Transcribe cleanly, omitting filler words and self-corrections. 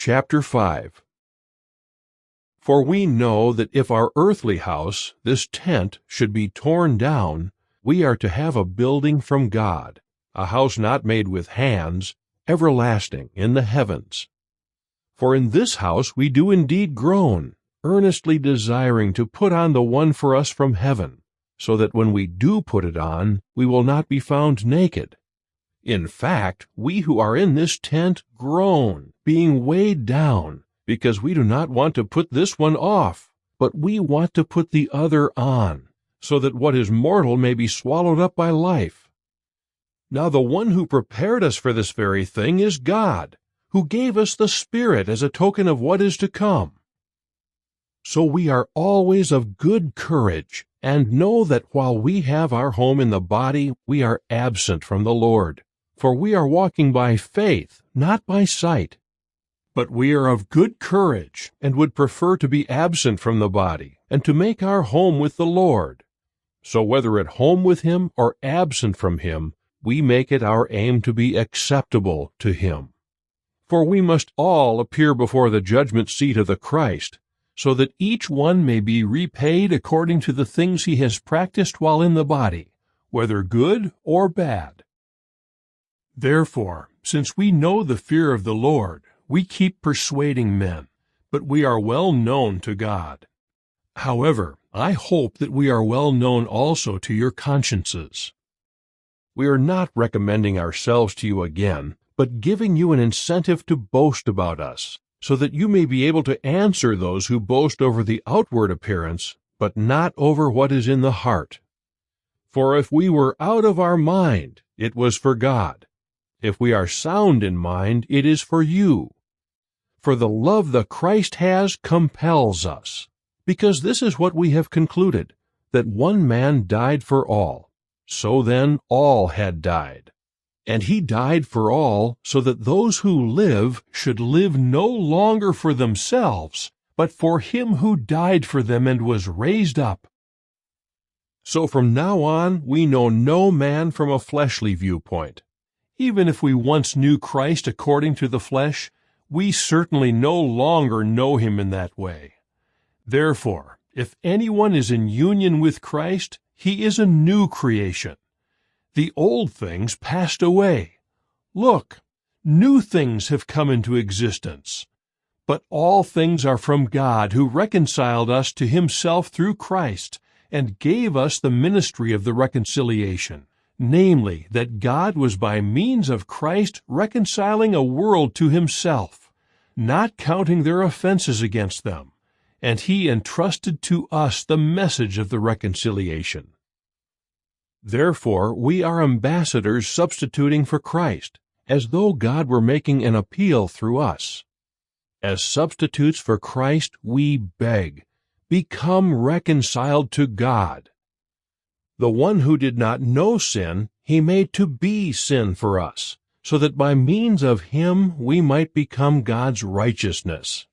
Chapter 5. For we know that if our earthly house, this tent, should be torn down, we are to have a building from God, a house not made with hands, everlasting in the heavens. For in this house we do indeed groan, earnestly desiring to put on the one for us from heaven, so that when we do put it on, we will not be found naked. In fact, we who are in this tent groan, being weighed down, because we do not want to put this one off, but we want to put the other on, so that what is mortal may be swallowed up by life. Now the one who prepared us for this very thing is God, who gave us the Spirit as a token of what is to come. So we are always of good courage, and know that while we have our home in the body, we are absent from the Lord. For we are walking by faith, not by sight. But we are of good courage, and would prefer to be absent from the body, and to make our home with the Lord. So whether at home with Him or absent from Him, we make it our aim to be acceptable to Him. For we must all appear before the judgment seat of the Christ, so that each one may be repaid according to the things he has practiced while in the body, whether good or bad. Therefore, since we know the fear of the Lord, we keep persuading men, but we are well known to God. However, I hope that we are well known also to your consciences. We are not recommending ourselves to you again, but giving you an incentive to boast about us, so that you may be able to answer those who boast over the outward appearance, but not over what is in the heart. For if we were out of our mind, it was for God. If we are sound in mind, it is for you. For the love the Christ has compels us, because this is what we have concluded, that one man died for all. So then all had died. And he died for all, so that those who live should live no longer for themselves, but for him who died for them and was raised up. So from now on we know no man from a fleshly viewpoint. Even if we once knew Christ according to the flesh, we certainly no longer know him in that way. Therefore, if anyone is in union with Christ, he is a new creation. The old things passed away. Look, new things have come into existence. But all things are from God, who reconciled us to himself through Christ, and gave us the ministry of the reconciliation. Namely, that God was by means of Christ reconciling a world to himself, not counting their offenses against them, and he entrusted to us the message of the reconciliation. Therefore we are ambassadors substituting for Christ, as though God were making an appeal through us. As substitutes for Christ we beg, become reconciled to God. The one who did not know sin, he made to be sin for us, so that by means of him we might become God's righteousness.